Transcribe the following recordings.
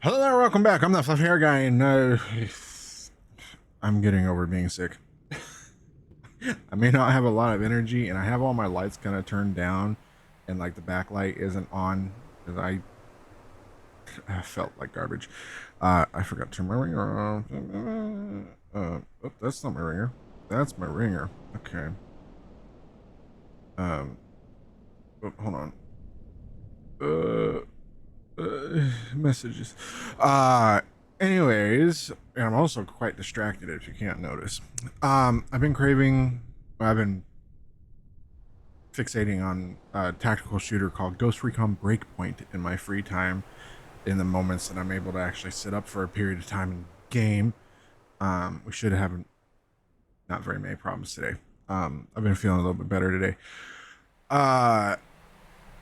Hello there, welcome back. I'm the fluffy hair guy, and I'm getting over being sick. I may not have a lot of energy, and I have all my lights kind of turned down, and like the backlight isn't on because I felt like garbage. I forgot to turn my ringer on. Oh, that's not my ringer. That's my ringer. Okay. Um. Oh, hold on. Messages. Uh. Anyways, and I'm also quite distracted if you can't notice. I've been craving. I've been fixating on a tactical shooter called Ghost Recon Breakpoint in my free time, in the moments that I'm able to actually sit up for a period of time and game. We should have not very many problems today. I've been feeling a little bit better today. Uh,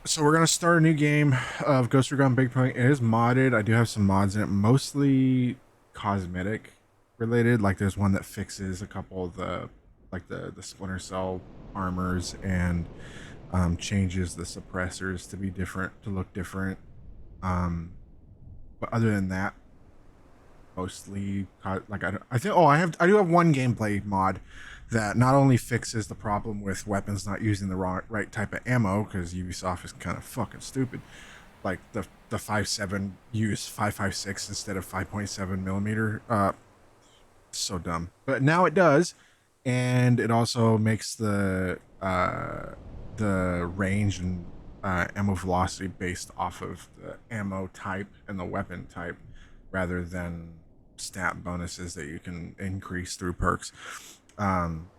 so we're gonna start a new game of Ghost Recon Breakpoint. It is modded. I do have some mods in it, mostly cosmetic related. Like there's one that fixes a couple of the Splinter Cell armors and changes the suppressors to be different, to look different. Um, but other than that, mostly like I think. Oh, I do have one gameplay mod that not only fixes the problem with weapons not using the right type of ammo, because Ubisoft is kind of fucking stupid. Like the 5.7 use 5.56 instead of 5.7 millimeter. So dumb. But now it does, and it also makes the range and ammo velocity based off of the ammo type and the weapon type, rather than stat bonuses that you can increase through perks. Um,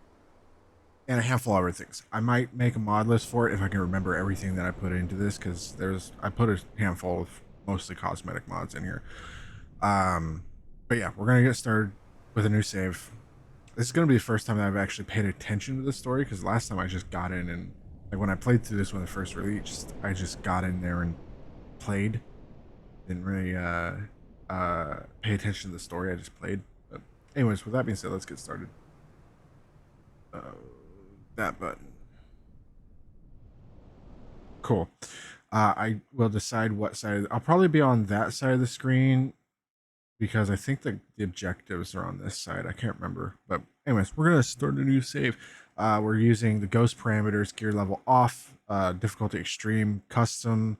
and a handful of other things. I might make a mod list for it if I can remember everything that I put into this, because I put a handful of mostly cosmetic mods in here. Um, but yeah, we're gonna get started with a new save. This is gonna be the first time that I've actually paid attention to the story, because last time I just got in and, like, when I played through this when it first released, I just got in there and played. Didn't really pay attention to the story. I just played. But anyways, with that being said, let's get started. Uh, that button. Cool. I will decide what side. I'll probably be on that side of the screen, because I think the objectives are on this side. I can't remember. But anyways, we're gonna start a new save. We're using the ghost parameters: gear level off, difficulty extreme, custom,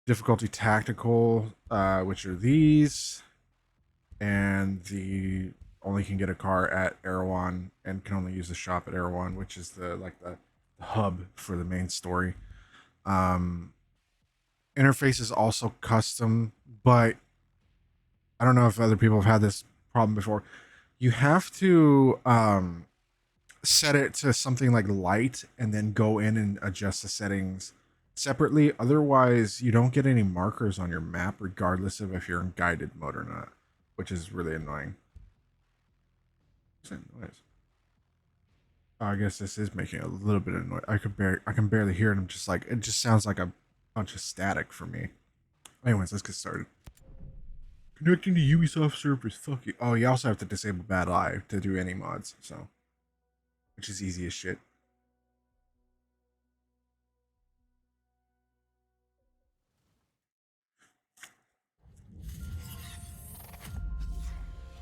difficulty tactical, which are these, and the only can get a car at Erewhon and can only use the shop at Erewhon, which is the hub for the main story. Um, Interface is also custom, but I don't know if other people have had this problem before. You have to set it to something like light and then go in and adjust the settings separately. Otherwise, you don't get any markers on your map, regardless of if you're in guided mode or not, which is really annoying. What's that noise? Oh, I guess this is making a little bit of noise. I can barely hear it. I'm just like, it just sounds like a bunch of static for me. Anyways, let's get started. Connecting to Ubisoft servers. Fuck you. Oh, you also have to disable Bad Eye to do any mods, so, which is easy as shit.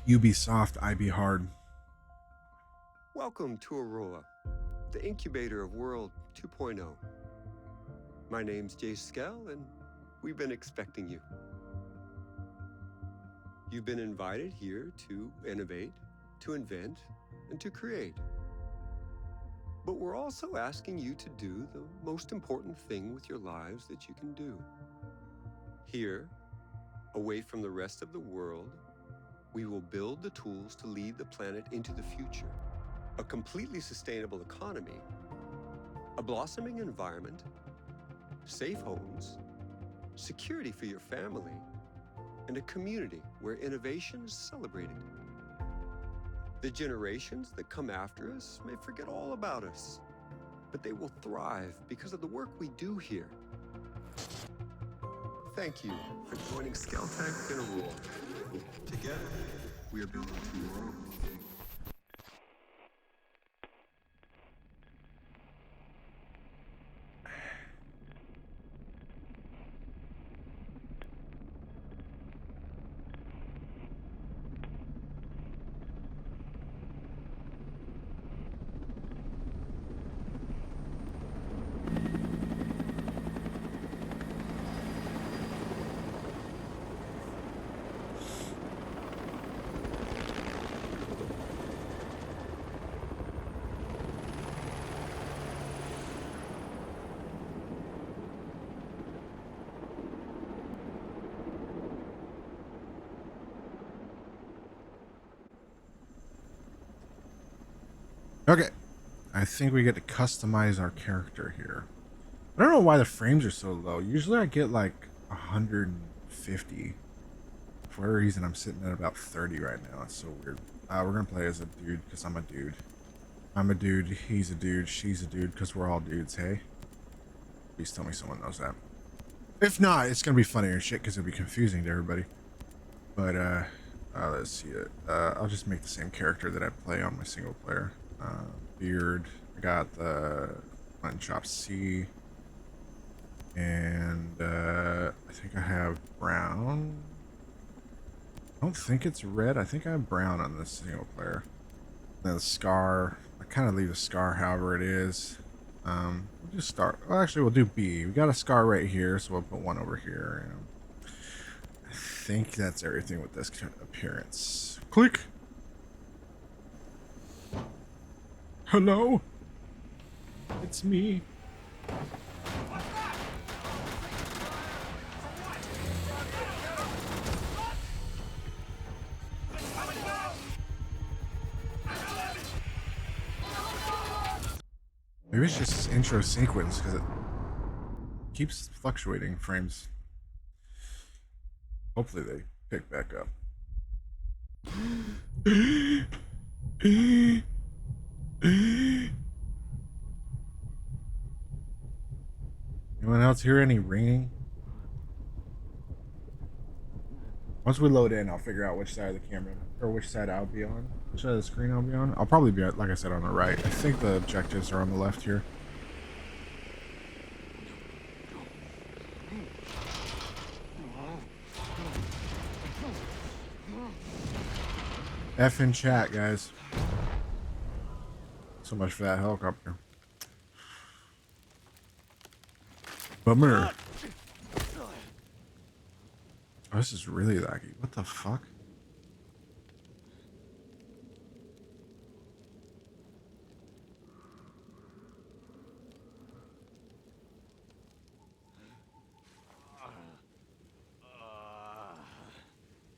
Ubisoft, I be hard. Welcome to Aurora, the incubator of World 2.0. My name's Jay Skell, and we've been expecting you. You've been invited here to innovate, to invent, and to create. But we're also asking you to do the most important thing with your lives that you can do. Here, away from the rest of the world, we will build the tools to lead the planet into the future. A completely sustainable economy, a blossoming environment, safe homes, security for your family, and a community where innovation is celebrated. The generations that come after us may forget all about us, but they will thrive because of the work we do here. Thank you for joining Skeltech in Aurora. Together, we are building tomorrow. Okay, I think we get to customize our character here. I don't know why the frames are so low. Usually I get like 150. For whatever reason, I'm sitting at about 30 right now. It's so weird. We're gonna play as a dude because I'm a dude. I'm a dude. He's a dude. She's a dude because we're all dudes. Hey, please tell me someone knows that. If not, it's gonna be funny and shit because it'll be confusing to everybody. But let's see it. I'll just make the same character that I play on my single player. Beard. I got the mutton chop C, and I think I have brown. I don't think it's red. I think I have brown on this single player. And then the scar. I kind of leave the scar however it is. We'll just start. Well, actually, we'll do B. We got a scar right here, so we'll put one over here. I think that's everything with this appearance. Click. Hello. It's me. Maybe it's just this intro sequence because it keeps fluctuating frames. Hopefully they pick back up. Anyone else hear any ringing? Once we load in, I'll figure out which side of the camera or which side I'll be on. Which side of the screen I'll be on. I'll probably be, like I said, on the right. I think the objectives are on the left here. F in chat, guys. So much for that helicopter. Bummer. Oh, this is really laggy. What the fuck?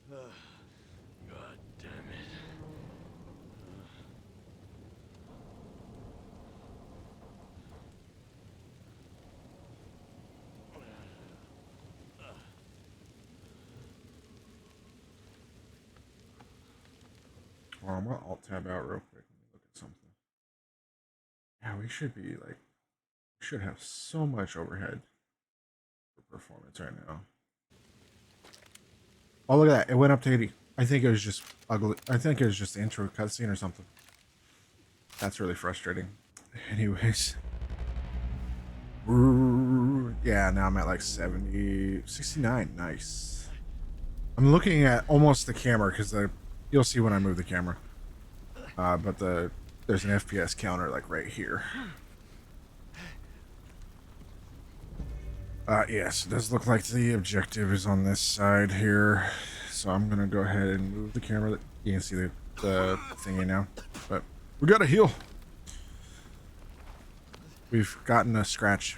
God damn it. Oh, I'm gonna alt tab out real quick. Let me look at something. Yeah, we should be like, we should have so much overhead for performance right now. Oh, look at that. It went up to 80. I think it was just ugly. I think it was just the intro cutscene or something. That's really frustrating. Anyways. Yeah, now I'm at like 70, 69. Nice. I'm looking at almost the camera because you'll see when I move the camera. But there's an FPS counter like right here. Yes, it does look like the objective is on this side here. So I'm gonna go ahead and move the camera. You can see the thingy now. But we gotta heal. We've gotten a scratch.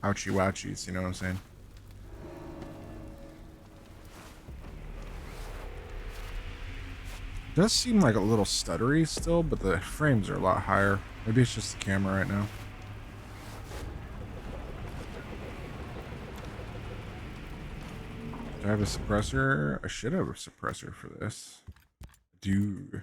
Ouchie wouchies, you know what I'm saying? It does seem like a little stuttery still, but the frames are a lot higher. Maybe it's just the camera right now. Do I have a suppressor? I should have a suppressor for this. Dude.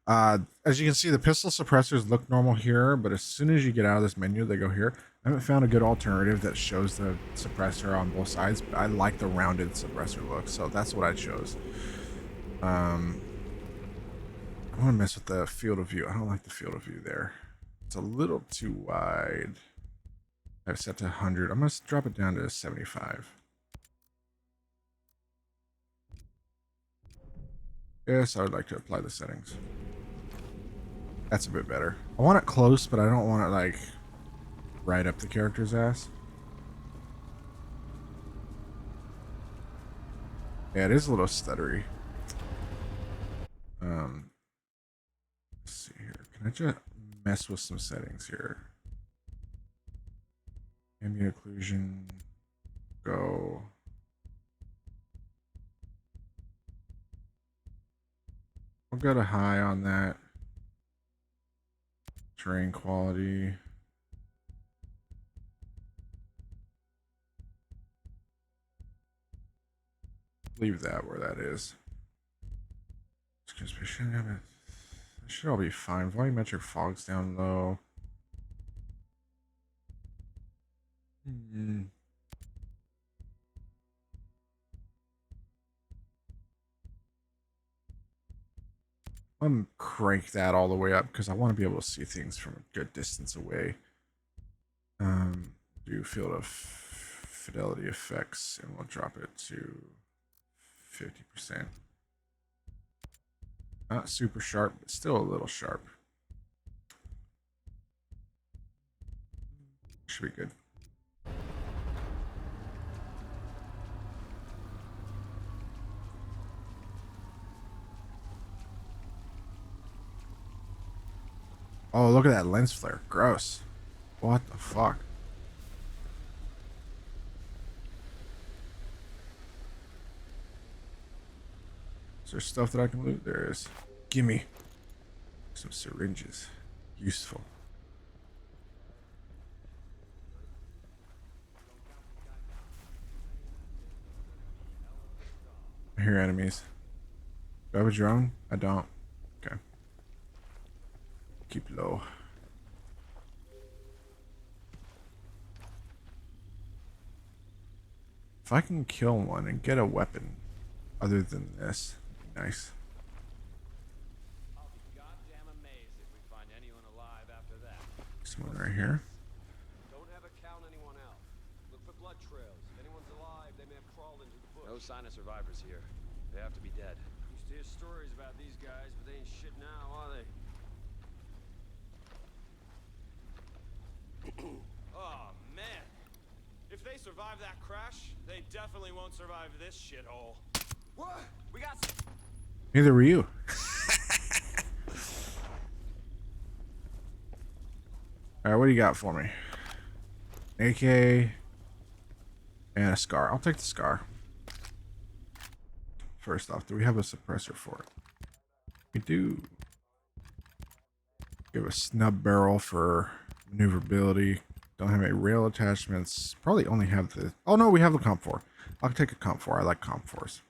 As you can see, the pistol suppressors look normal here, but as soon as you get out of this menu, they go here. I haven't found a good alternative that shows the suppressor on both sides, but I like the rounded suppressor look, so that's what I chose. I want to mess with the field of view. I don't like the field of view there. It's a little too wide. I've set to 100. I'm going to drop it down to 75. Yes, I would like to apply the settings. That's a bit better. I want it close, but I don't want it like right up the character's ass. Yeah, it is a little stuttery. Let's see here. Can I just mess with some settings here? Ambient occlusion. Go. We'll go to high on that. Terrain quality. Leave that where that is. It should all be fine. Volumetric fog's down low. I'm gonna crank that all the way up because I want to be able to see things from a good distance away. Do field of fidelity effects, and we'll drop it to 50%. Not super sharp, but still a little sharp. Should be good. Oh, look at that lens flare. Gross. What the fuck? Is there stuff that I can loot? There is. Gimme. Some syringes. Useful. I hear enemies. Do I have a drone? I don't. Okay. Keep low. If I can kill one and get a weapon other than this, it'd be nice. I'll be goddamn amazed if we find anyone alive after that. Someone right here. Don't ever count anyone out. Look for blood trails. If anyone's alive, they may have crawled into the bush. No sign of survivors here. They have to be dead. Used to hear stories about these guys, but they ain't shit now, are they? Oh, man. If they survive that crash, they definitely won't survive this shithole. What? We got. Neither were you. Alright, what do you got for me? AK and a scar. I'll take the scar. First off, do we have a suppressor for it? We do. We have a snub barrel for maneuverability. Don't have any rail attachments. Probably only have the... Oh no, we have the Comp 4. I'll take a Comp 4. I like Comp 4s.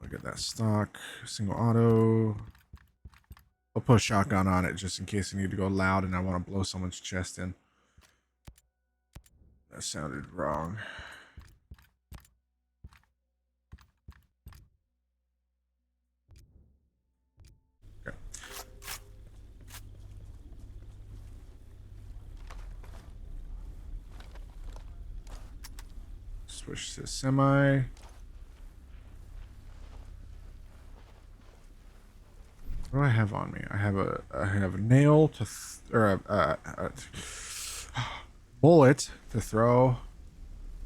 Look at that stock. Single auto. I'll put a shotgun on it just in case I need to go loud and I want to blow someone's chest in. That sounded wrong. Okay. Switch to semi. What do I have on me? I have a nail to or a bullet to throw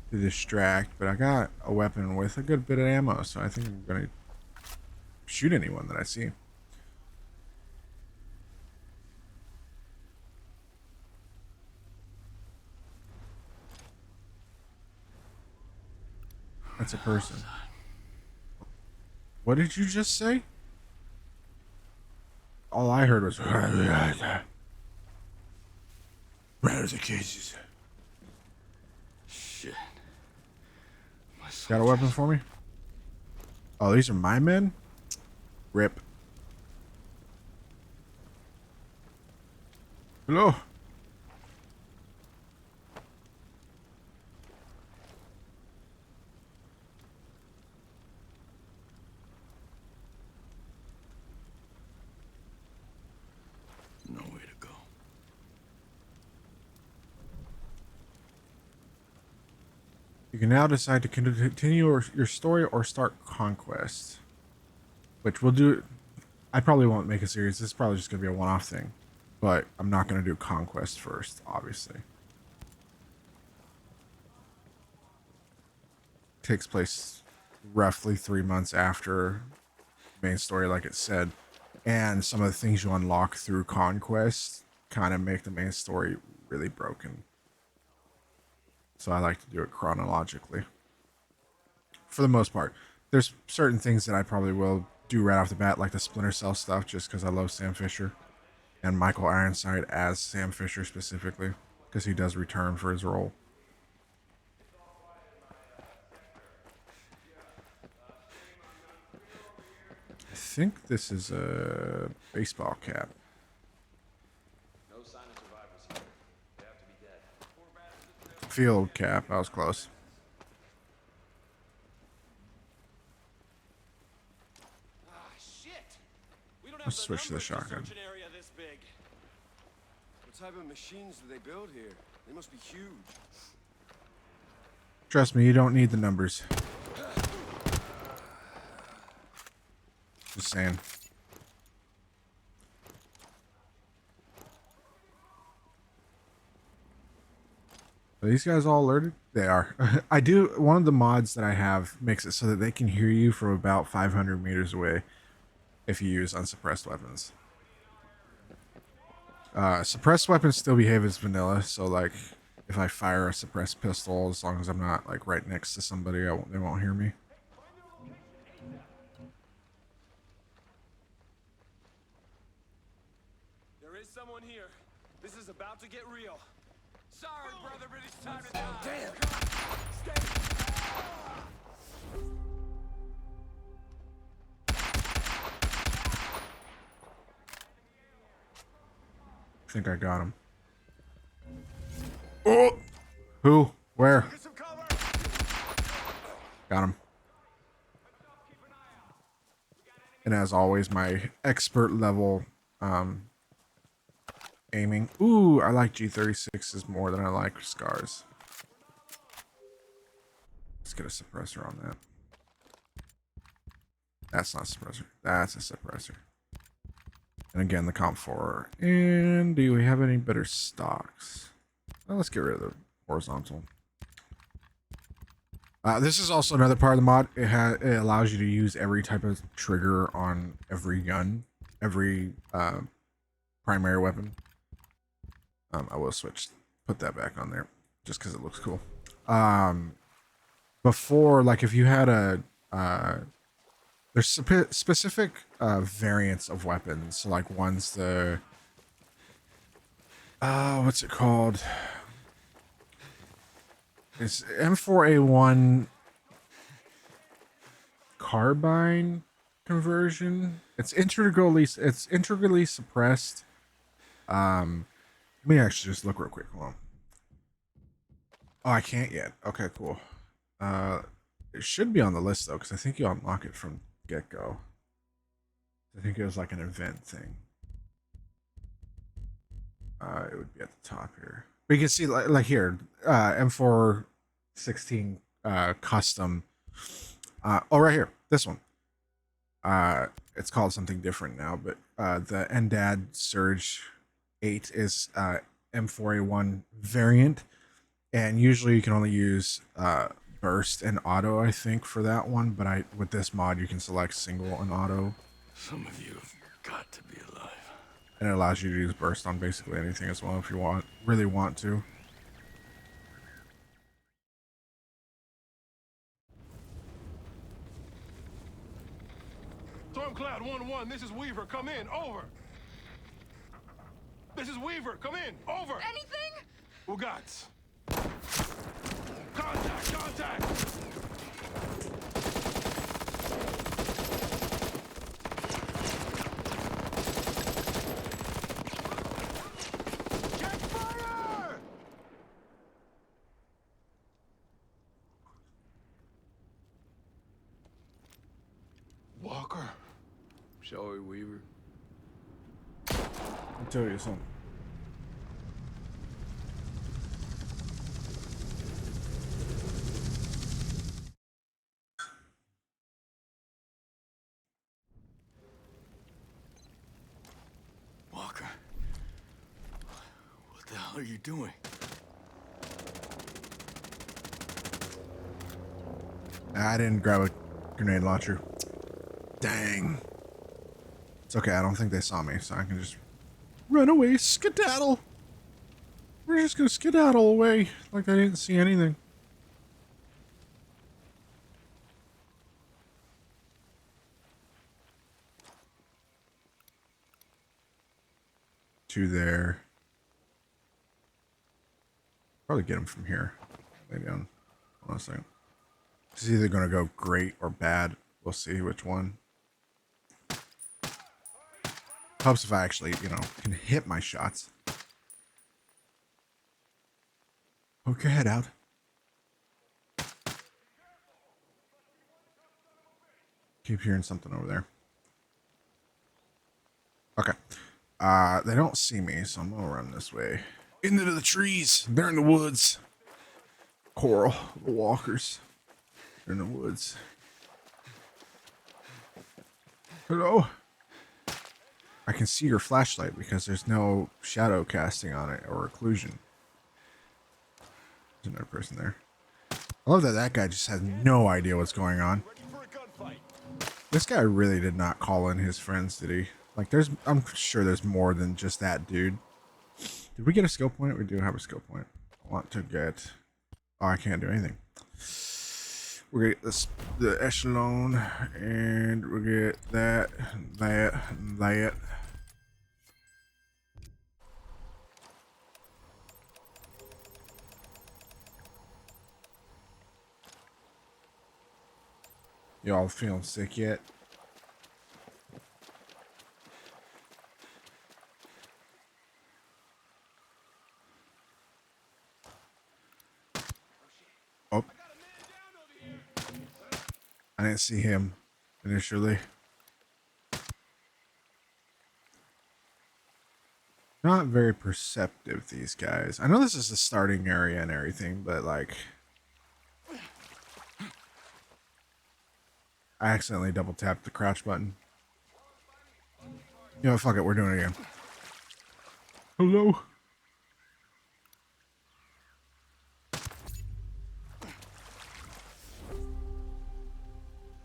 to distract, but I got a weapon with a good bit of ammo, so I think I'm gonna shoot anyone that I see. That's a person. What did you just say? All I heard was where are the cases? Shit. Got a weapon for me? Oh, these are my men? Rip. Hello. No way to go. You can now decide to continue your story or start conquest. Which we'll do. I probably won't make a series. This is probably just going to be a one-off thing. But I'm not going to do conquest first, obviously. Takes place roughly 3 months after main story, like it said. And some of the things you unlock through conquest kind of make the main story really broken. So I like to do it chronologically. For the most part. There's certain things that I probably will do right off the bat, like the Splinter Cell stuff, just because I love Sam Fisher. and Michael Ironside as Sam Fisher specifically, because he does return for his role. I think this is a baseball cap. No sign of survivors here. They have to be dead. Field cap. I was close. Ah, shit! We don't have Let's the switch to the numbers shotgun. search an area this big. What type of machines do they build here? They must be huge. Trust me, you don't need the numbers. Just saying. Are these guys all alerted? They are. I do. One of the mods that I have makes it so that they can hear you from about 500 meters away if you use unsuppressed weapons. Suppressed weapons still behave as vanilla, so like if I fire a suppressed pistol, as long as I'm not like right next to somebody, they won't hear me. There is someone here. This is about to get real. Sorry, brother, but it's time to die. Damn! I think I got him. Oh! Who? Where? Get some cover! Got him. And as always, my expert level aiming. Ooh, I like G36s more than I like Scars. Let's get a suppressor on that. That's not a suppressor. That's a suppressor. And again, the Comp 4. And do we have any better stocks? Well, let's get rid of the horizontal. This is also another part of the mod. It allows you to use every type of trigger on every gun, every primary weapon. I will put that back on there, just because it looks cool. Before, like if you had there's specific variants of weapons. So like one's the what's it called? It's M4A1 carbine conversion. It's integrally suppressed. Let me actually just look real quick. Hold on. Oh, I can't yet. Okay, cool. It should be on the list though, because I think you unlock it from get-go. I think it was like an event thing. It would be at the top here. But you can see like here, M416 custom. Oh, right here, this one. It's called something different now, but the NDAD Surge 8 is M4A1 variant, and usually you can only use burst and auto, I think, for that one. But with this mod, you can select single and auto. Some of you have got to be alive. And it allows you to use burst on basically anything as well if you really want to. Stormcloud 1-1, this is Weaver. Come in. Over. This is Weaver. Come in. Over. Anything? Ugats. Contact. Contact. Check fire! Walker. Shall we, Weaver? I'll tell you something. Walker. What the hell are you doing? I didn't grab a grenade launcher. Dang. It's okay, I don't think they saw me, so I can just run away, skedaddle. We're just gonna skedaddle away like I didn't see anything. two there. Probably get him from here. Lay down. Hold on a second. It's either going to go great or bad. We'll see which one. Helps if I actually, you know, can hit my shots. Poke your head out. Keep hearing something over there. Okay. They don't see me, so I'm gonna run this way. Into the trees. They're in the woods. Coral, the walkers. They're in the woods. Hello? I can see your flashlight because there's no shadow casting on it or occlusion. There's another person there. I love that that guy just has no idea what's going on. Ready for a gunfight. This guy really did not call in his friends, did he? Like, I'm sure there's more than just that dude. Did we get a skill point? We do have a skill point. I want to get... Oh, I can't do anything. We're gonna get this, the echelon, and we'll get that. Y'all feeling sick yet? Oh. I didn't see him initially. Not very perceptive, these guys. I know this is the starting area and everything, but like... I accidentally double tapped the crouch button. You know, fuck it, we're doing it again. Hello?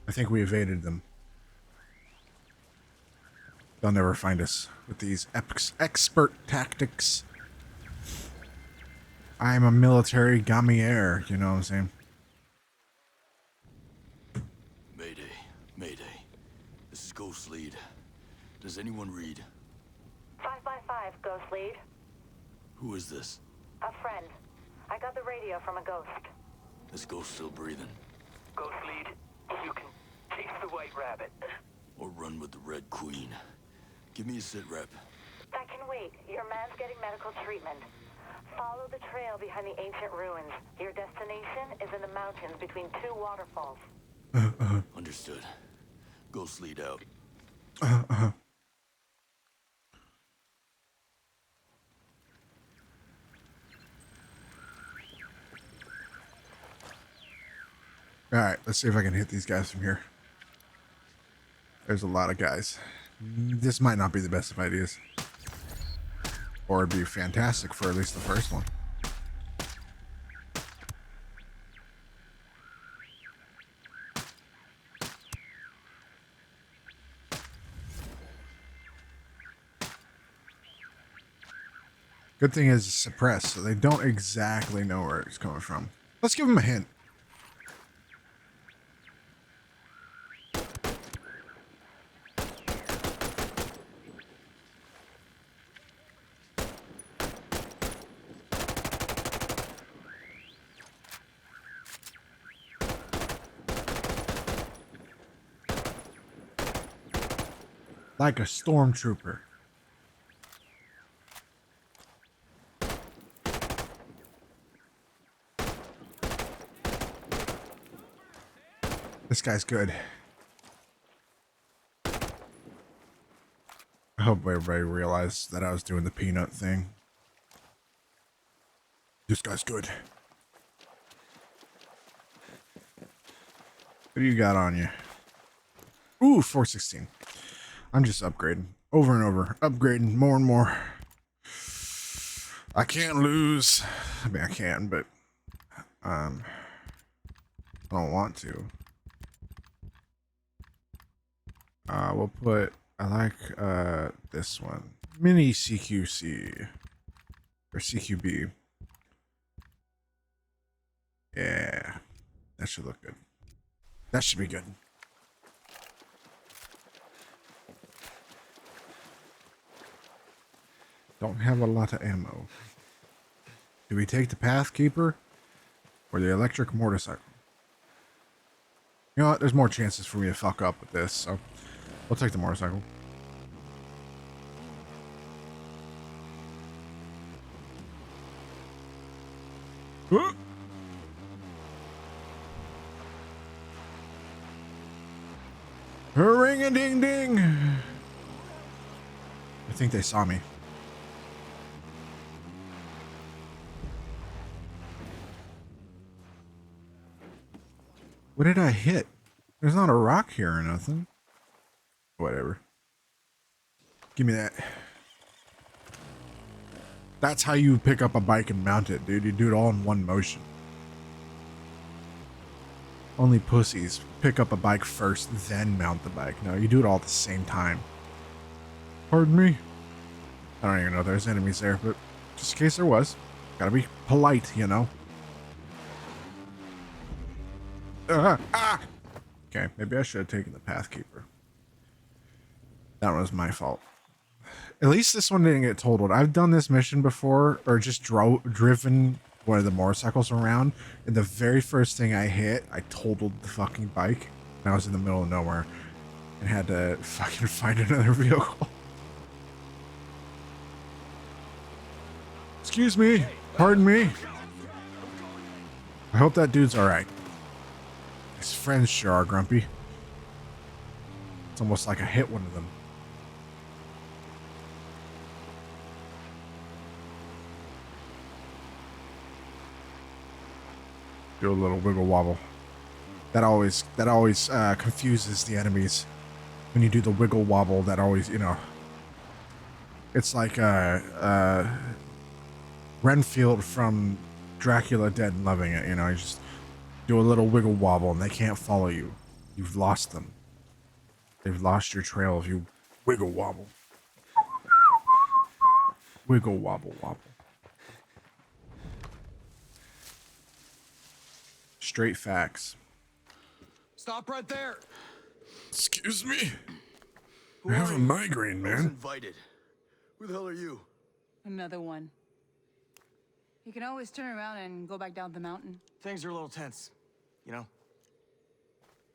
I think we evaded them. They'll never find us with these expert tactics. I'm a military gamier, you know what I'm saying? Mayday. Mayday. This is Ghost Lead. Does anyone read? 5 by 5, Ghost Lead. Who is this? A friend. I got the radio from a ghost. This ghost still breathing? Ghost Lead, you can chase the White Rabbit. Or run with the Red Queen? Give me a sit rep. That can wait. Your man's getting medical treatment. Follow the trail behind the ancient ruins. Your destination is in the mountains between two waterfalls. Understood. Ghost Lead out. Alright, let's see if I can hit these guys from here. There's a lot of guys. This might not be the best of ideas. Or it'd be fantastic for at least the first one. Good thing is it's suppressed, so they don't exactly know where it's coming from. Let's give them a hint. Like a stormtrooper. This guy's good. I hope everybody realized that I was doing the peanut thing. This guy's good. What do you got on you? Ooh, 416. I'm just upgrading over and over, upgrading more and more. I can't lose. I mean, I can, but I don't want to. We'll put. I like this one, mini CQC or CQB. Yeah, that should look good. That should be good. Don't have a lot of ammo. Do we take the Pathkeeper or the electric motorcycle? You know what? There's more chances for me to fuck up with this, so we'll take the motorcycle. Ring-a-ding-ding! I think they saw me. What did I hit? There's not a rock here or nothing. Whatever. Give me that. That's how you pick up a bike and mount it, dude. You do it all in one motion. Only pussies pick up a bike first, then mount the bike. No, you do it all at the same time. Pardon me? I don't even know there's enemies there, but just in case there was. Gotta be polite, you know? Okay, maybe I should have taken the Pathkeeper. That was my fault. At least this one didn't get totaled. I've done this mission before, or just driven one of the motorcycles around, and the very first thing I hit, I totaled the fucking bike, and I was in the middle of nowhere, and had to fucking find another vehicle. Excuse me. Pardon me. I hope that dude's alright. His friends sure are grumpy. It's almost like I hit one of them. Do a little wiggle wobble. That always confuses the enemies. When you do the wiggle wobble, that always, you know. It's like Renfield from Dracula Dead and Loving It, you know. You just do a little wiggle wobble and they can't follow you. You've lost them. They've lost your trail if you wiggle wobble. Wiggle wobble wobble. Straight facts. Stop right there! Excuse me? Who I have are a you? migraine, I was man. invited. Who the hell are you? Another one. You can always turn around and go back down the mountain. Things are a little tense, you know?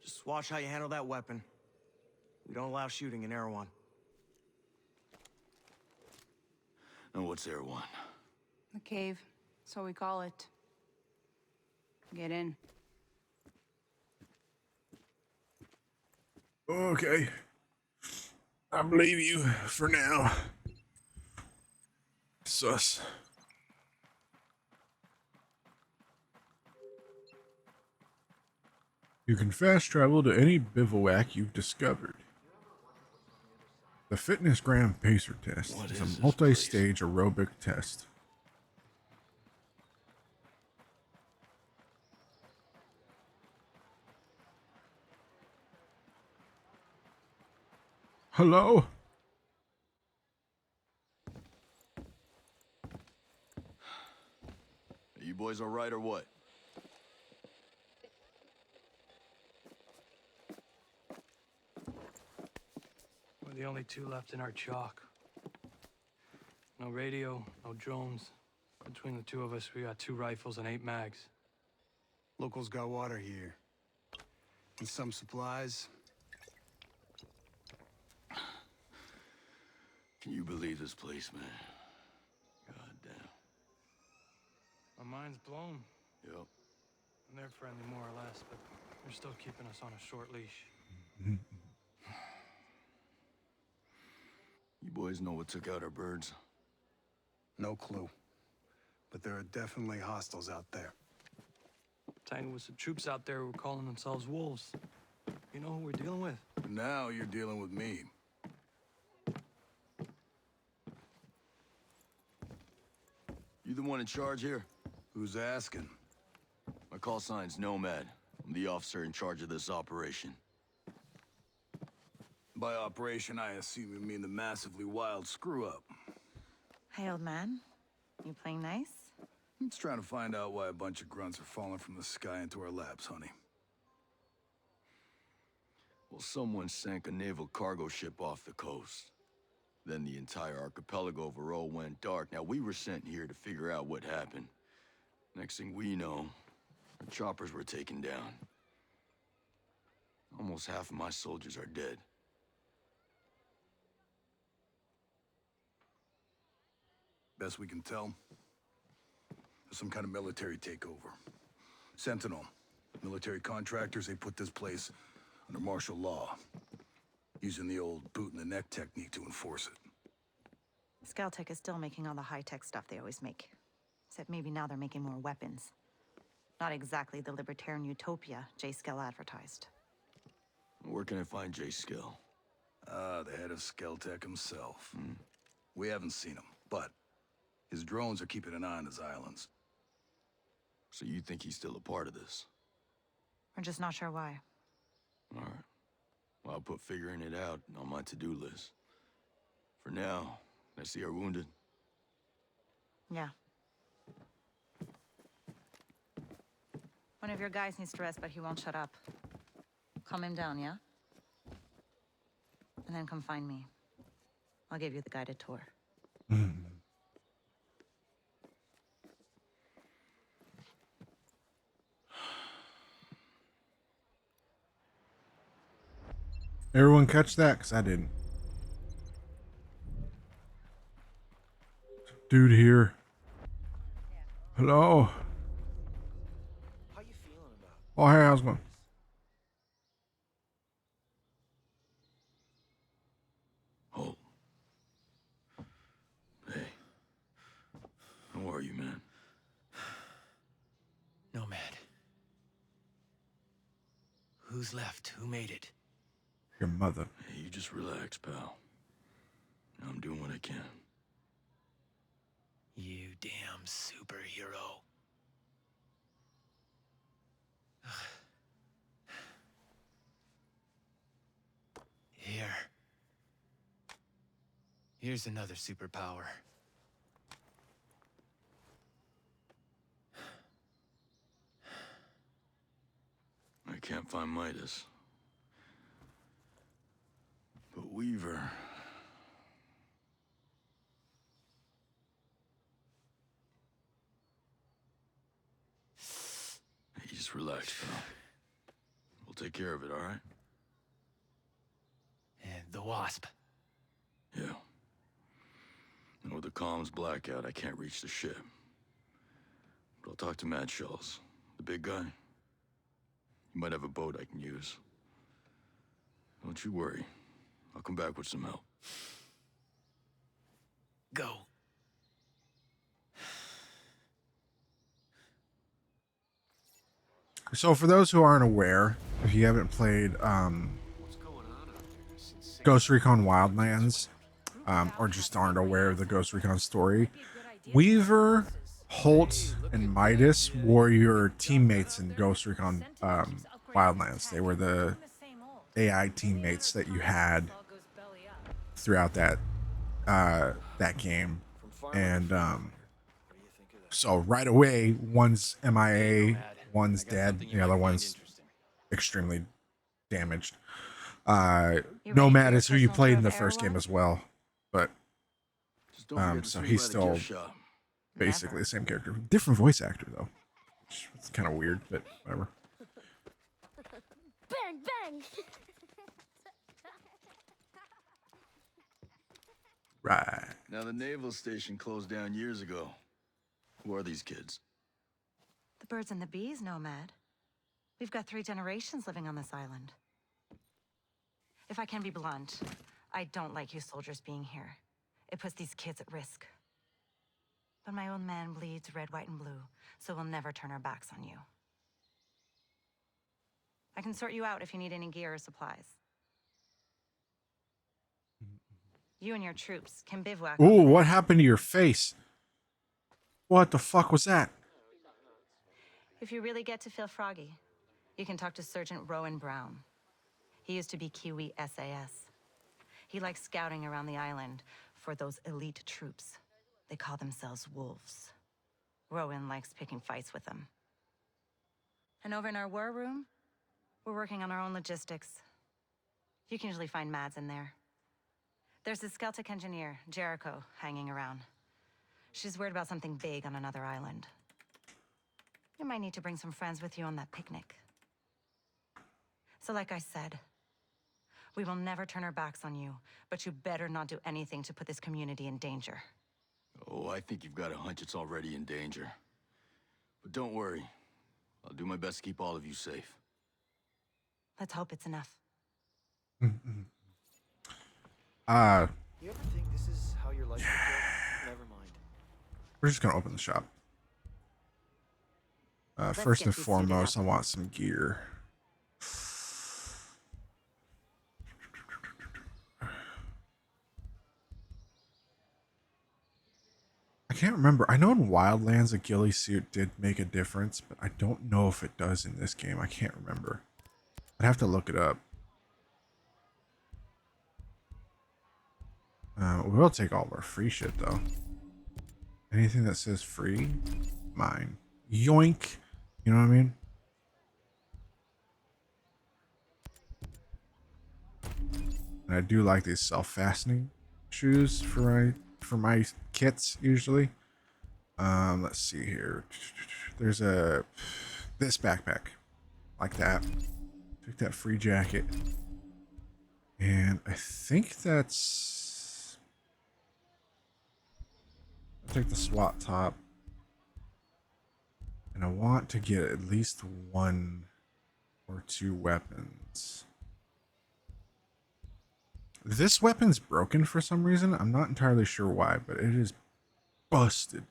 Just watch how you handle that weapon. We don't allow shooting in Erewhon. And what's Erewhon? The cave, so we call it. Get in. Okay. I believe you for now. Sus. You can fast travel to any bivouac you've discovered. The Fitness Gram Pacer Test What is is this a multi-stage aerobic test. Hello? Are you boys all right or what? We're the only two left in our chalk. No radio, no drones. Between the two of us, we got 2 rifles and 8 mags. Locals got water here. And some supplies. Can you believe this place, man? God damn. My mind's blown. Yep. And they're friendly more or less, but they're still keeping us on a short leash. You boys know what took out our birds? No clue. But there are definitely hostiles out there. Tangled with some troops out there who were calling themselves wolves. You know who we're dealing with? Now you're dealing with me. You the one in charge here? Who's asking? My call sign's Nomad. I'm the officer in charge of this operation. By operation, I assume you mean the massively wild screw-up. Hi, old man. You playing nice? I'm just trying to find out why a bunch of grunts are falling from the sky into our laps, honey. Well, someone sank a naval cargo ship off the coast. Then the entire archipelago of Aro went dark. Now, we were sent here to figure out what happened. Next thing we know, our choppers were taken down. Almost half of my soldiers are dead. Best we can tell, there's some kind of military takeover. Sentinel, military contractors, they put this place under martial law, using the old boot in the neck technique to enforce it. Scaltech is still making all the high-tech stuff they always make. Except maybe now they're making more weapons. Not exactly the libertarian utopia J. Skell advertised. Where can I find J. Skill? The head of Skeltech himself. We haven't seen him, but his drones are keeping an eye on his islands. So you think he's still a part of this? We're just not sure why. All right. Well, I'll put figuring it out on my to-do list. For now, I see our wounded. Yeah. One of your guys needs to rest, but he won't shut up. Calm him down, yeah? And then come find me. I'll give you the guided tour. Everyone catch that? Because I didn't. Dude here. Hello. How you feeling about it? Oh, hey, how's it going? Oh. Hey. How are you, man? Nomad. Who's left? Who made it? Your mother. Hey, you just relax, pal. I'm doing what I can. You damn superhero. Here's another superpower. I can't find Midas. But Weaver... Hey, just relax, pal. We'll take care of it, all right? And the Wasp. Yeah. And with the comms blackout, I can't reach the ship. But I'll talk to Matt Schultz, the big guy. He might have a boat I can use. Don't you worry. I'll come back with some help. Go. So for those who aren't aware, if you haven't played Ghost Recon Wildlands, or just aren't aware of the Ghost Recon story, Weaver, Holt, and Midas were your teammates in Ghost Recon Wildlands. They were the AI teammates that you had throughout that game, and so right away, one's MIA, one's dead, the other one's extremely damaged. Nomad is who you played in the first game as well, but so he's still basically the same character, different voice actor though. It's kind of weird, but whatever. Bang bang. Right. Now, the naval station closed down years ago. Who are these kids? The birds and the bees, Nomad. We've got 3 generations living on this island. If I can be blunt, I don't like you soldiers being here. It puts these kids at risk. But my own man bleeds red, white, and blue, so we'll never turn our backs on you. I can sort you out if you need any gear or supplies. You and your troops can bivouac. Ooh, what happened to your face? What the fuck was that? If you really get to feel froggy, you can talk to Sergeant Rowan Brown. He used to be Kiwi SAS. He likes scouting around the island for those elite troops. They call themselves wolves. Rowan likes picking fights with them. And over in our war room, we're working on our own logistics. You can usually find Mads in there. There's a Celtic engineer, Jericho, hanging around. She's worried about something big on another island. You might need to bring some friends with you on that picnic. So like I said, we will never turn our backs on you, but you better not do anything to put this community in danger. Oh, I think you've got a hunch it's already in danger. But don't worry. I'll do my best to keep all of you safe. Let's hope it's enough. Uh, You ever think this is how your life would go? Never mind. we're just gonna open the shop. Let's First get and you suited foremost, I up. want some gear. I can't remember. I know in Wildlands a ghillie suit did make a difference, but I don't know if it does in this game. I can't remember. I'd have to look it up. We will take all of our free shit though. Anything that says free, mine. Yoink. You know what I mean? And I do like these self-fastening shoes for my kits usually. Let's see here. There's this backpack like that. Took that free jacket, and I think that's. I'll take the SWAT top, and I want to get at least 1 or 2 weapons. This weapon's broken for some reason. I'm not entirely sure why, but it is busted.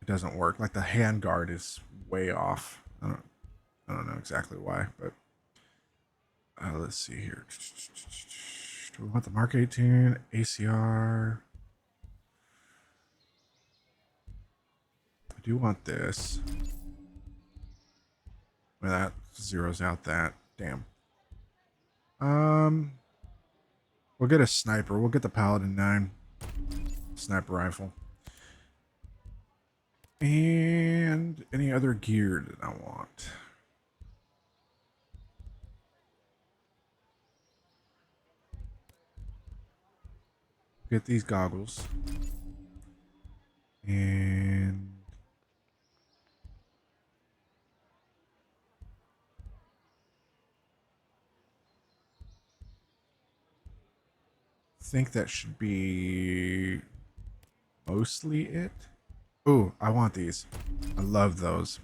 It doesn't work. Like the handguard is way off. I don't know exactly why, but let's see here. Do we want the Mark 18 ACR? I do want this. Well, that zeroes out that. Damn. We'll get a sniper. We'll get the Paladin 9 sniper rifle. And any other gear that I want. Get these goggles. And I think that should be mostly it. Ooh, I want these. I love those.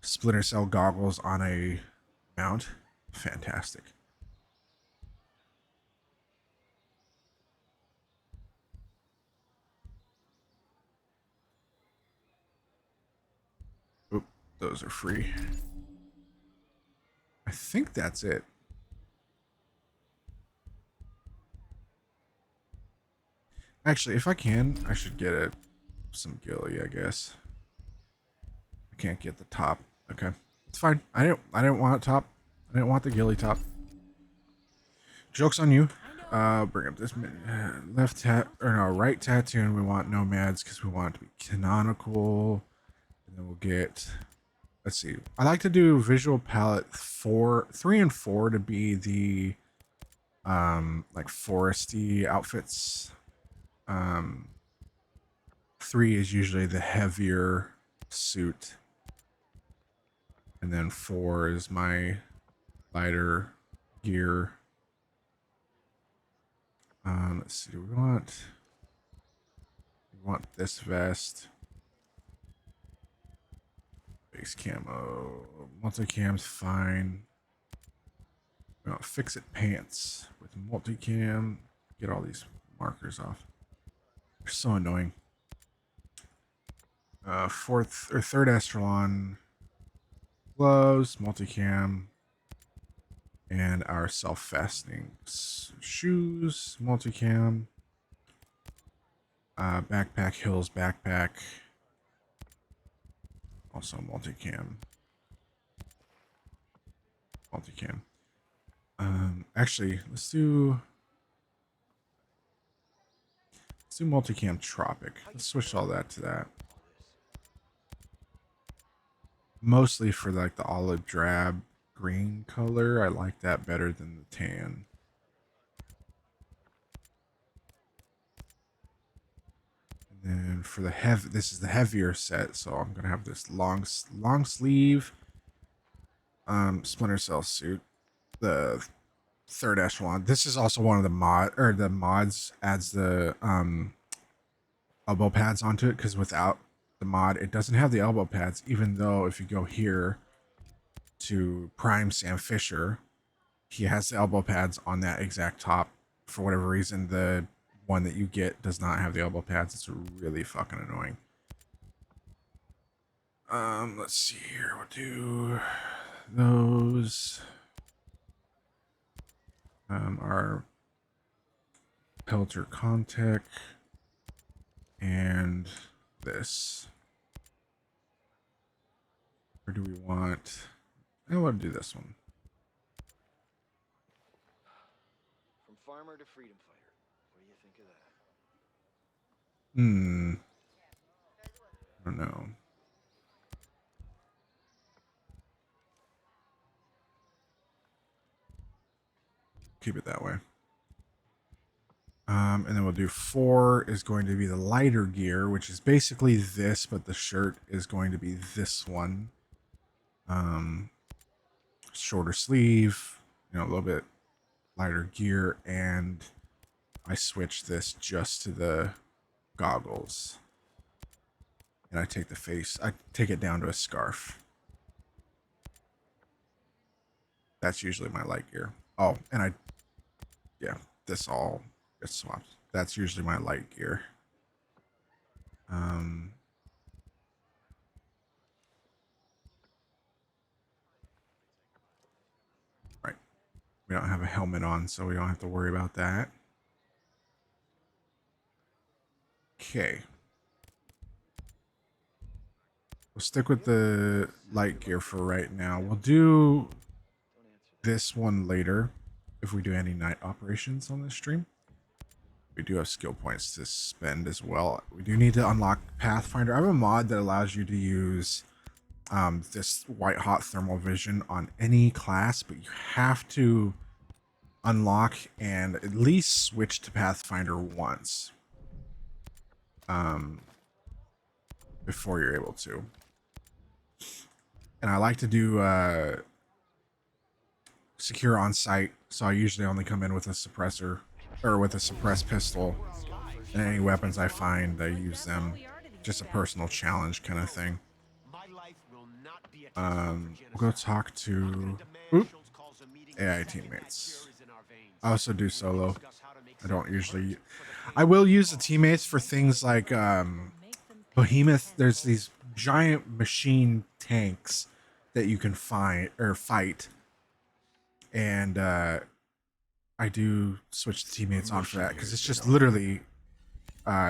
Splinter Cell goggles on a mount. Fantastic. Oop, those are free. I think that's it. Actually, if I can, I should get some ghillie, I guess. I can't get the top. Okay. It's fine. I didn't want a top. I didn't want the ghillie top. Joke's on you. Bring up this right tattoo, and we want nomads because we want it to be canonical. And then we'll get, let's see. I like to do visual palette 3 and 4 to be the like foresty outfits. 3 is usually the heavier suit, and then 4 is my lighter gear. Let's see. Do we want this vest? Base camo, multicam's fine. We want fix it pants with multicam. Get all these markers off. They're so annoying. Third Estrelon gloves, multicam, and our self-fastening shoes, multicam, backpack, Hills backpack, also multicam. Actually, let's do multicam Tropic. Let's switch all that to that. Mostly for like the olive drab green color. I like that better than the tan. And for the this is the heavier set, so I'm gonna have this long sleeve Splinter Cell suit, the third echelon. This is also one of the mods adds the elbow pads onto it, because without the mod it doesn't have the elbow pads, even though if you go here to Prime Sam Fisher, he has the elbow pads on that exact top. For whatever reason, the one that you get does not have the elbow pads. It's really fucking annoying. Let's see here. We'll do those. Our Pelter Contec and this. Or do we want? I want to do this one. From farmer to freedom fighter. What do you think of that? I don't know. Keep it that way. And then we'll do 4 is going to be the lighter gear, which is basically this, but the shirt is going to be this one. Shorter sleeve, a little bit lighter gear, and I switch this just to the goggles. And I take I take it down to a scarf. That's usually my light gear. Oh, and this all gets swapped. That's usually my light gear. Right. We don't have a helmet on, so we don't have to worry about that. Okay. We'll stick with the light gear for right now. We'll do this one later if we do any night operations on this stream. We do have skill points to spend as well. We do need to unlock Pathfinder. I have a mod that allows you to use this white hot thermal vision on any class, but you have to unlock and at least switch to Pathfinder once before you're able to. And I like to do secure on site, so I usually only come in with a suppressor or with a suppressed pistol, and any weapons I find I use them. Just a personal challenge kind of thing. We'll go talk to AI teammates. I also do solo. I don't usually. I will use the teammates for things like Behemoth. There's these giant machine tanks that you can fight, and I do switch the teammates on for that because it's just literally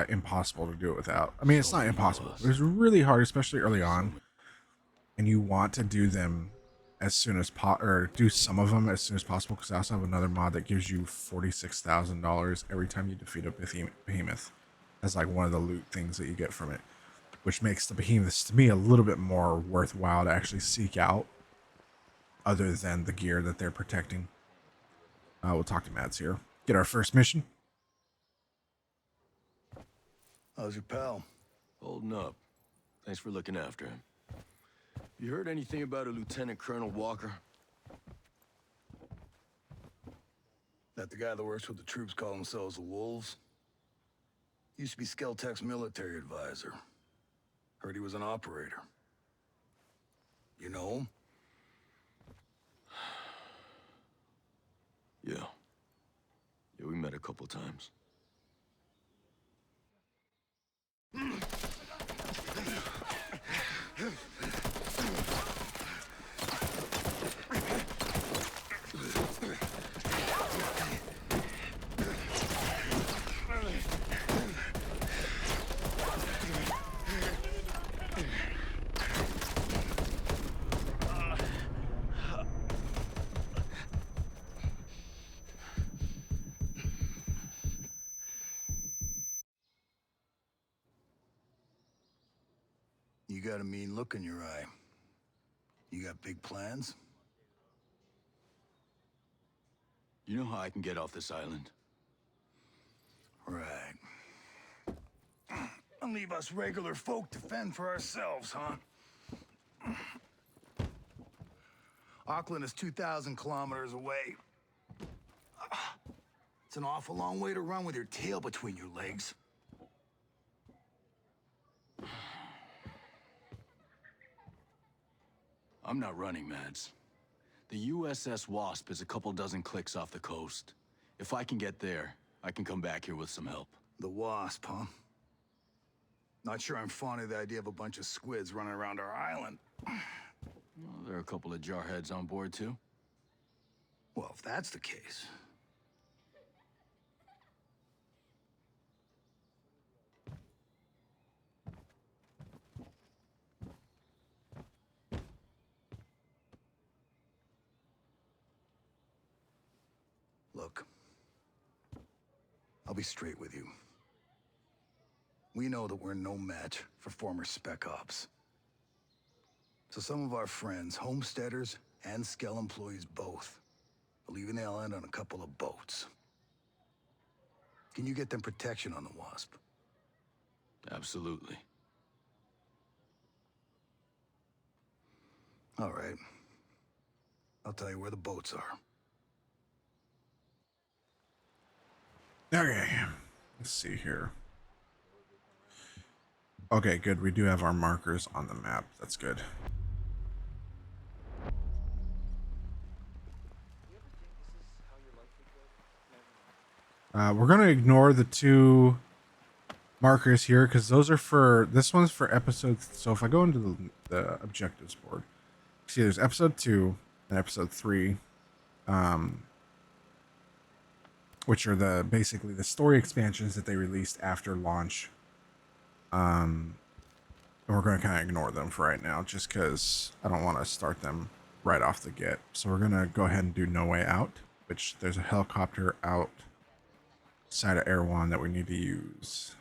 impossible to do it without. I mean, it's not impossible. It's really hard, especially early on, and you want to do them as soon as or do some of them as soon as possible, because I also have another mod that gives you $46,000 every time you defeat a behemoth as like one of the loot things that you get from it, which makes the behemoths to me a little bit more worthwhile to actually seek out other than the gear that they're protecting. We'll talk to Mads here. Get our first mission. How's your pal? Holding up. Thanks for looking after him. You heard anything about a Lieutenant Colonel Walker? That the guy that works with the troops call themselves the Wolves? Used to be Skeltech's military advisor. Heard he was an operator. You know him? Yeah. Yeah, we met a couple times. You got a mean look in your eye. You got big plans? You know how I can get off this island? Right. And leave us regular folk to fend for ourselves, huh? Auckland is 2,000 kilometers away. It's an awful long way to run with your tail between your legs. I'm not running, Mads. The USS Wasp is a couple dozen clicks off the coast. If I can get there, I can come back here with some help. The Wasp, huh? Not sure I'm fond of the idea of a bunch of squids running around our island. Well, there are a couple of jarheads on board, too. Well, if that's the case... Look, I'll be straight with you. We know that we're no match for former Spec Ops. So some of our friends, homesteaders and Skell employees both, are leaving the island on a couple of boats. Can you get them protection on the Wasp? Absolutely. All right. I'll tell you where the boats are. Okay, let's see here. Okay, good. We do have our markers on the map. That's good. We're going to ignore the two markers here because those are for... This one's for episode... So if I go into the objectives board, see there's episode 2 and episode 3. Which are basically the story expansions that they released after launch. And we're going to kind of ignore them for right now, just because I don't want to start them right off the get. So we're going to go ahead and do No Way Out, which there's a helicopter outside of Air 1 that we need to use.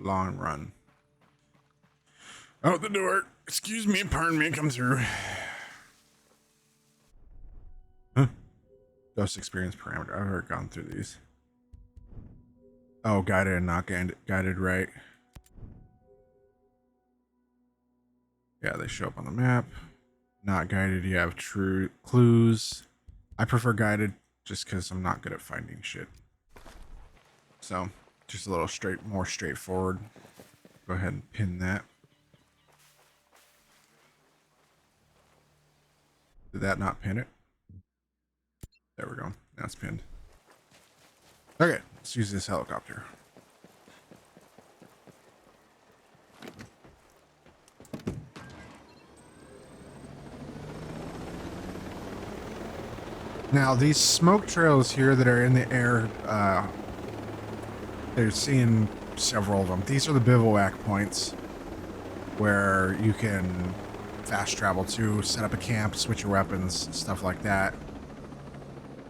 Long run. Out the door. Excuse me, pardon me, come through. Huh? Dose experience parameter. I've already gone through these. Oh, guided and not guided, right? Yeah, they show up on the map. Not guided, you have true clues. I prefer guided just because I'm not good at finding shit. So, just a little more straightforward. Go ahead and pin that. Did that not pin it? There we go. Now it's pinned. Okay, let's use this helicopter. Now, these smoke trails here that are in the air, they're seeing several of them. These are the bivouac points where you can fast travel to, set up a camp, switch your weapons, stuff like that.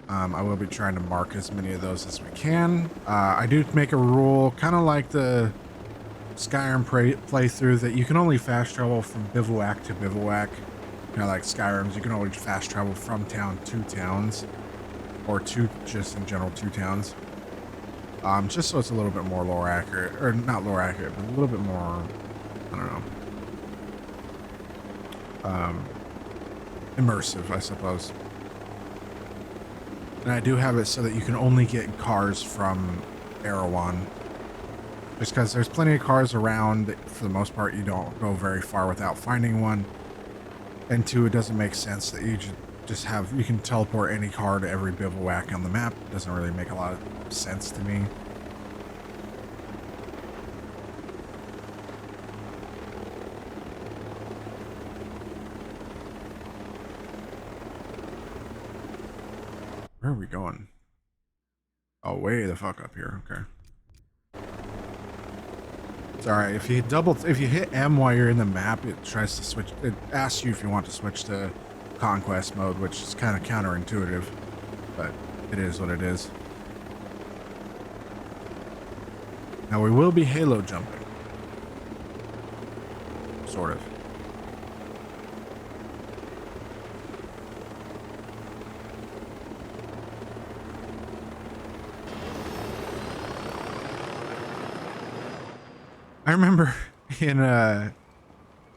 I will be trying to mark as many of those as we can. I do make a rule, kind of like the Skyrim playthrough, that you can only fast travel from bivouac to bivouac. Kind of like Skyrim's, you can only fast travel from town to towns, or just in general 2 towns. Just so it's a little bit more lore accurate, or not lore accurate, but a little bit more, I don't know, immersive, I suppose. And I do have it so that you can only get cars from Erewhon. Just because there's plenty of cars around, for the most part, you don't go very far without finding one. And 2, it doesn't make sense that you you can teleport any car to every bivouac on the map. It doesn't really make a lot of sense to me. Where are we going? Oh, way the fuck up here. Okay. It's alright. If you hit M while you're in the map, it tries to switch. It asks you if you want to switch to conquest mode, which is kind of counterintuitive, but it is what it is. Now we will be halo jumping. Sort of. I remember in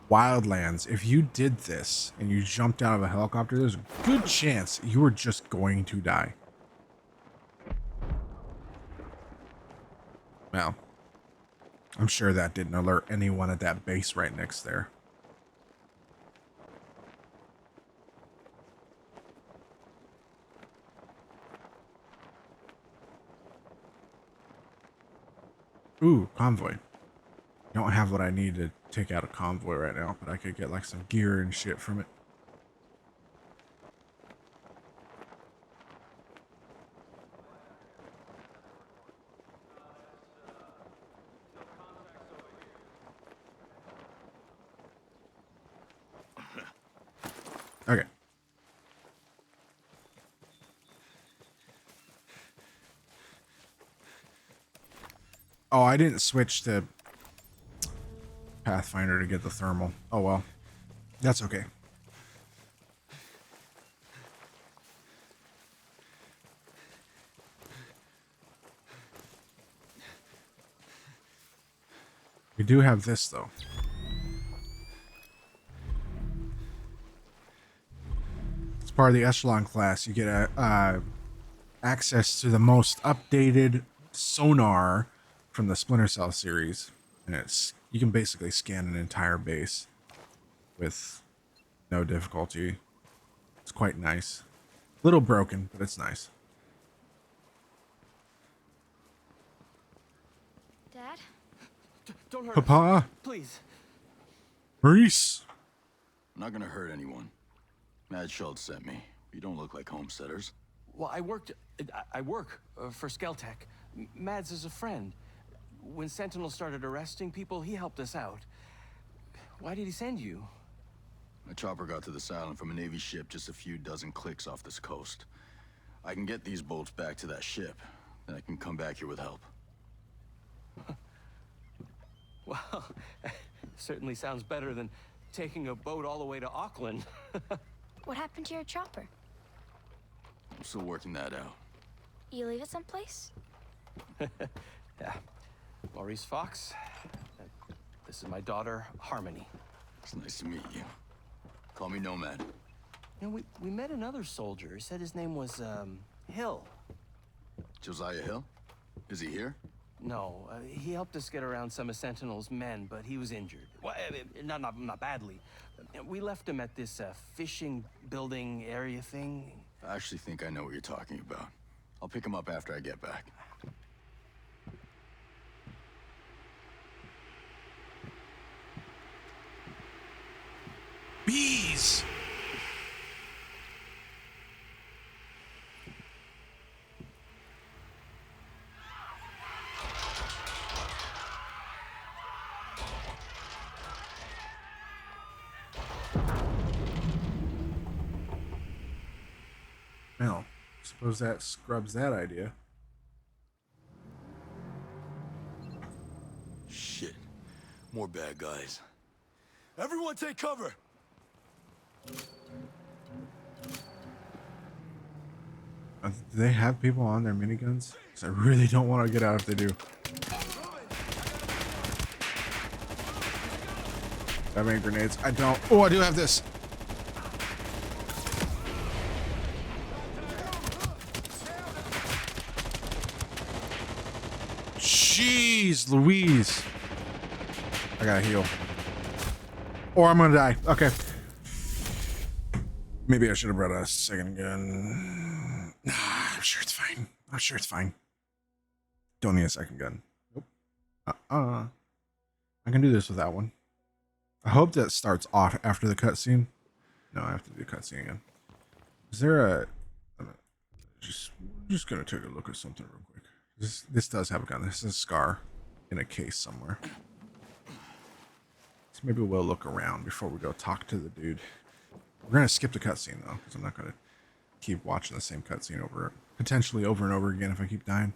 Wildlands, if you did this and you jumped out of a helicopter, there's a good chance you were just going to die. Well, I'm sure that didn't alert anyone at that base right next there. Ooh, convoy. Don't have what I need to take out a convoy right now, but I could get like some gear and shit from it. Okay. Oh, I didn't switch to Pathfinder to get the thermal. Oh well. That's okay. We do have this though. It's part of the Echelon class. You get a access to the most updated sonar from the Splinter Cell series, and you can basically scan an entire base with no difficulty. It's quite nice. A little broken, but it's nice. Dad? Don't hurt Papa! us. Please. Maurice! I'm not gonna hurt anyone. Mad Schultz sent me. You don't look like homesteaders. Well, I work for Skeltech. Mads is a friend. When Sentinel started arresting people, he helped us out. Why did he send you? My chopper got to this island from a Navy ship just a few dozen clicks off this coast. I can get these bolts back to that ship, then I can come back here with help. Well, certainly sounds better than taking a boat all the way to Auckland. What happened to your chopper? I'm still working that out. You leave it someplace? Yeah. Maurice Fox. This is my daughter, Harmony. It's nice to meet you. Call me Nomad. You know, we met another soldier. He said his name was, Hill. Josiah Hill? Is he here? No, he helped us get around some of Sentinel's men, but he was injured. Well, not badly. We left him at this fishing building area thing. I actually think I know what you're talking about. I'll pick him up after I get back. Bees! Well, suppose that scrubs that idea. Shit. More bad guys. Everyone take cover! Do they have people on their miniguns? Because I really don't want to get out if they do. I have any grenades? I don't. Oh, I do have this. Jeez Louise. I gotta heal. Or I'm gonna die. Okay. Maybe I should have brought a second gun. Nah, I'm sure it's fine. I'm sure it's fine. Don't need a second gun. Nope. I can do this without one. I hope that starts off after the cutscene. No, I have to do the cutscene again. Is there a... Just gonna take a look at something real quick. This does have a gun. This is a Scar in a case somewhere. So maybe we'll look around before we go talk to the dude. We're gonna skip the cutscene though, because I'm not gonna keep watching the same cutscene potentially over and over again if I keep dying.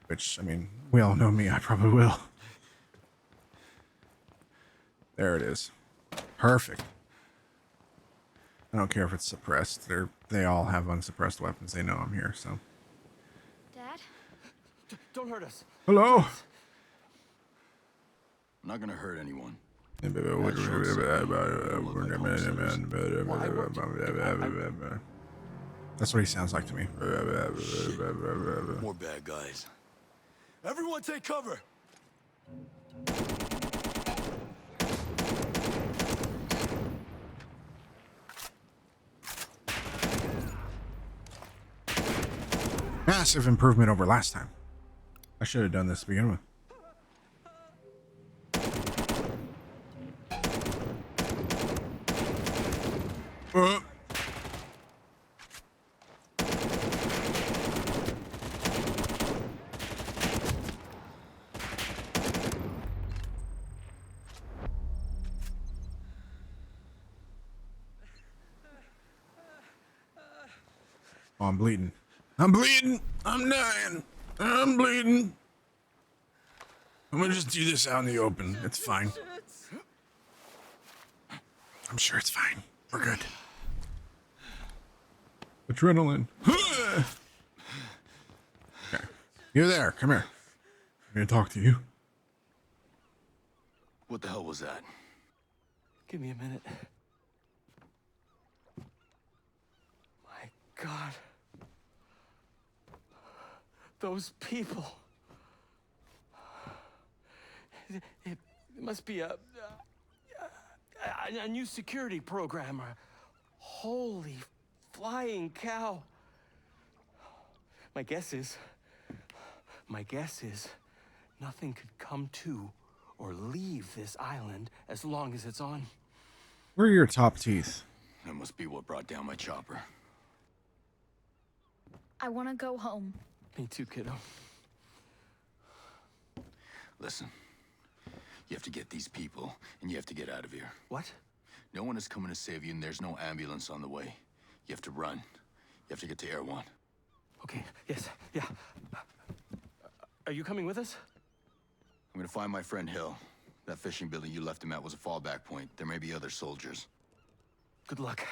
Which, I mean, we all know me. I probably will. There it is. Perfect. I don't care if it's suppressed. They all have unsuppressed weapons. They know I'm here, so. Dad? Don't hurt us. Hello. I'm not gonna hurt anyone. That's what he sounds like to me. More bad guys. Everyone take cover! Massive improvement over last time. I should have done this to begin with. Oh, I'm bleeding. I'm bleeding. I'm dying. I'm bleeding. I'm gonna just do this out in the open. It's fine. I'm sure it's fine. We're good. Adrenaline. Okay. You there. Come here. I'm gonna talk to you. What the hell was that? Give me a minute. My God. Those people. It must be a new security program. Holy flying cow. My guess is nothing could come to or leave this island as long as it's on. Where are your top teeth? That must be what brought down my chopper. I want to go home. Me too, kiddo. Listen, you have to get these people, and you have to get out of here. What? No one is coming to save you, and there's no ambulance on the way. You have to run. You have to get to Air One. Okay, yes, yeah. Are you coming with us? I'm gonna find my friend Hill. That fishing building you left him at was a fallback point. There may be other soldiers. Good luck.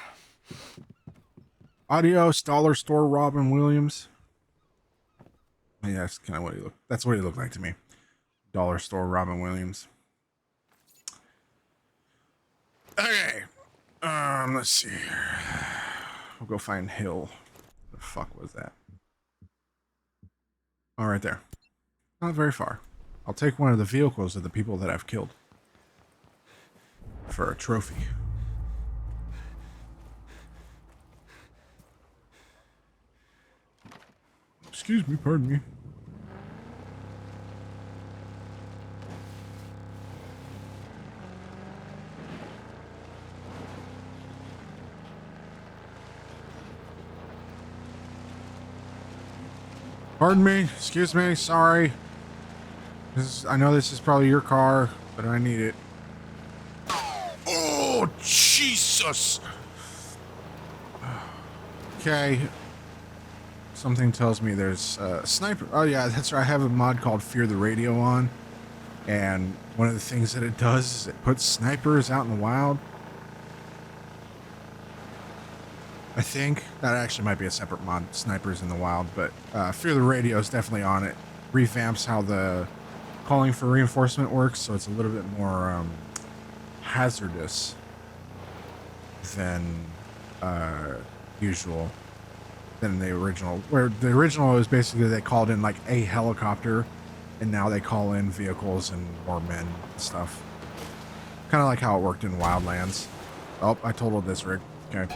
Adios, dollar store Robin Williams. Yeah, that's kind of what he looked. That's what he looked like to me. Dollar store Robin Williams. Okay. Let's see here. We'll go find Hill. The fuck was that? Oh, right there. Not very far. I'll take one of the vehicles of the people that I've killed for a trophy. Excuse me, pardon me. Pardon me, excuse me, sorry. I know this is probably your car, but I need it. Oh, Jesus! Okay. Something tells me there's a sniper. Oh yeah, that's right. I have a mod called Fear the Radio on. And one of the things that it does is it puts snipers out in the wild. I think that actually might be a separate mod, snipers in the wild, but Fear the Radio is definitely on it. Revamps how the calling for reinforcement works, so it's a little bit more hazardous than usual. Than the original, where the original was basically they called in like a helicopter, and now they call in vehicles and more men and stuff. Kind of like how it worked in Wildlands. Oh, I totaled this rig. Okay.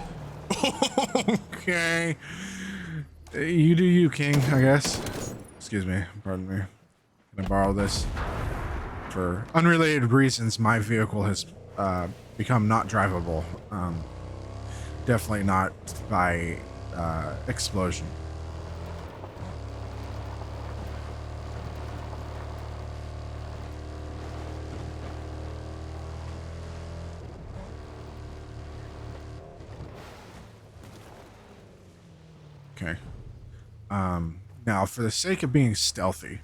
Okay. You do you, King, I guess. Excuse me. Pardon me. Can I borrow this? For unrelated reasons, my vehicle has become not drivable. Definitely not by explosion. Okay. Now, for the sake of being stealthy,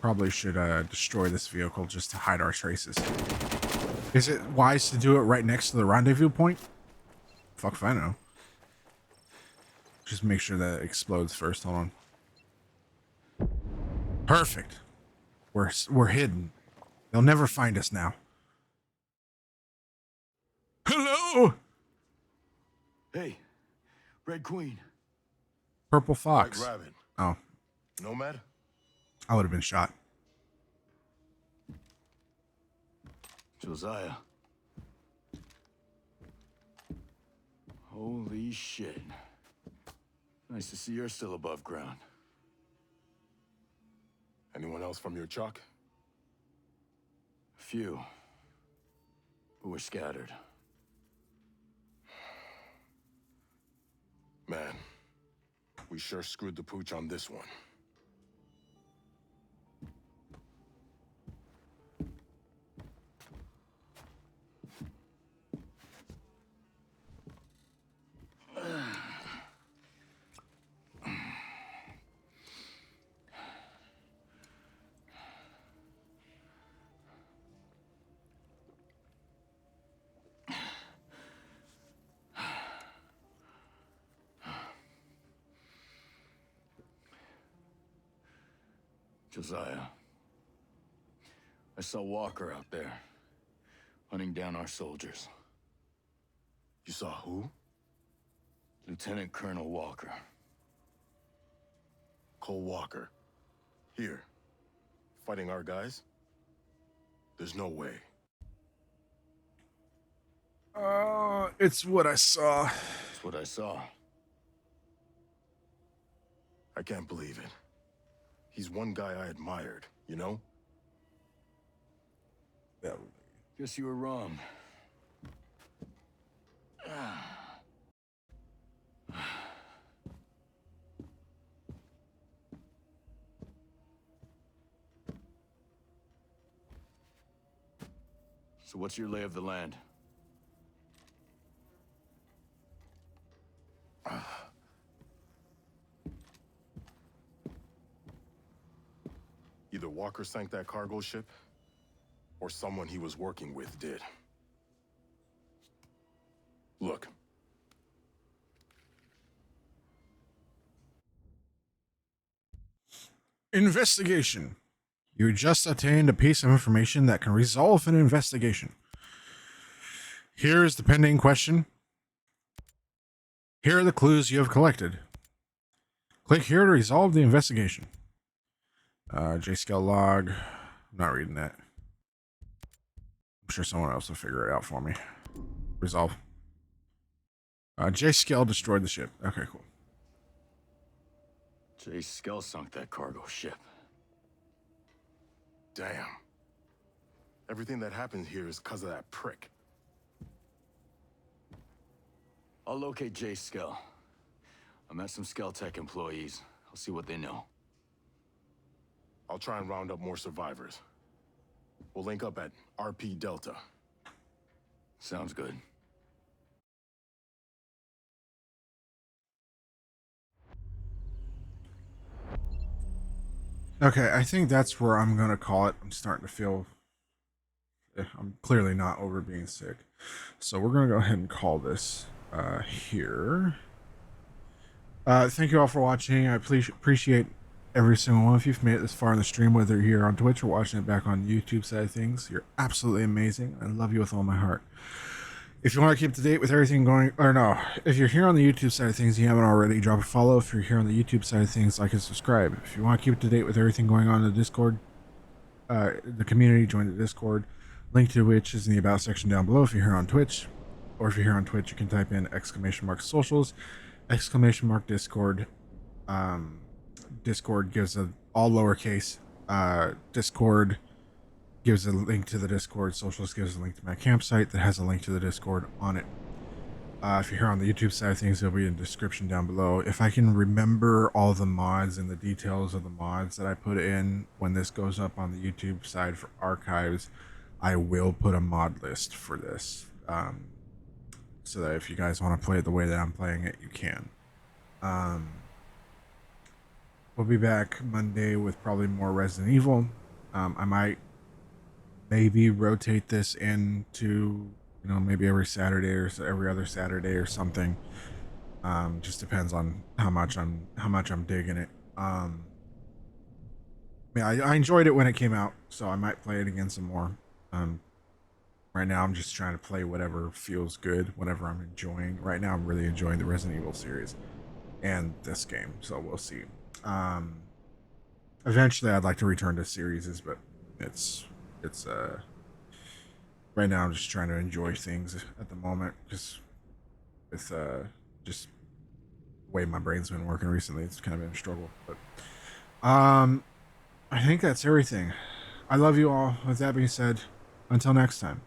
probably should destroy this vehicle just to hide our traces. Is it wise to do it right next to the rendezvous point? Fuck if I know. Just make sure that it explodes first. Hold on. Perfect. We're hidden. They'll never find us now. Hello. Hey, Red Queen. Purple Fox. White Rabbit. Oh, Nomad? I would have been shot. Josiah. Holy shit. Nice to see you're still above ground. Anyone else from your chalk? A few. But we're scattered. Man, we sure screwed the pooch on this one. Josiah. I saw Walker out there, hunting down our soldiers. You saw who? Lieutenant Colonel Walker. Cole Walker. Here. Fighting our guys? There's no way. It's what I saw. It's what I saw. I can't believe it. He's one guy I admired, you know? Guess you were wrong. So what's your lay of the land? Either Walker sank that cargo ship, or someone he was working with did. Look. Investigation. You just obtained a piece of information that can resolve an investigation. Here is the pending question. Here are the clues you have collected. Click here to resolve the investigation. J-scale log. I'm not reading that. I'm sure someone else will figure it out for me. Resolve. J-scale destroyed the ship. Okay, cool. Jay Skell sunk that cargo ship. Damn. Everything that happened here is because of that prick. I'll locate Jay Skell. I met some Skell-Tech employees. I'll see what they know. I'll try and round up more survivors. We'll link up at RP Delta. Sounds good. Okay, I think that's where I'm going to call it. I'm starting to feel... I'm clearly not over being sick. So we're going to go ahead and call this here. Thank you all for watching. I appreciate every single one of you who've made it this far in the stream, whether you're here on Twitch or watching it back on the YouTube side of things. You're absolutely amazing. I love you with all my heart. If you want to keep up to date with everything going, or no, if you're here on the YouTube side of things, you haven't already, drop a follow. If you're here on the YouTube side of things, like and subscribe. If you want to keep up to date with everything going on in the Discord, the community, join the Discord. Link to which is in the About section down below if you're here on Twitch. Or if you're here on Twitch, you can type in !socials, !Discord. Discord gives all lowercase. Discord gives a link to the Discord. Socials gives a link to my campsite that has a link to the Discord on it. If you're here on the YouTube side of things, it'll be in the description down below. If I can remember all the mods and the details of the mods that I put in when this goes up on the YouTube side for archives, I will put a mod list for this. So that if you guys want to play it the way that I'm playing it, you can. we'll be back Monday with probably more Resident Evil. I might maybe rotate this into, you know, maybe every Saturday or every other Saturday or something. Just depends on how much I'm digging it. Yeah, I enjoyed it when it came out, so I might play it again some more. Um, right now I'm just trying to play whatever feels good, whatever I'm enjoying. Right now I'm really enjoying the Resident Evil series and this game, so we'll see. Um, Eventually I'd like to return to series, but it's right now I'm just trying to enjoy things at the moment, just with just the way my brain's been working recently. It's kind of been a struggle, but I think that's everything. I love you all. With that being said, until next time.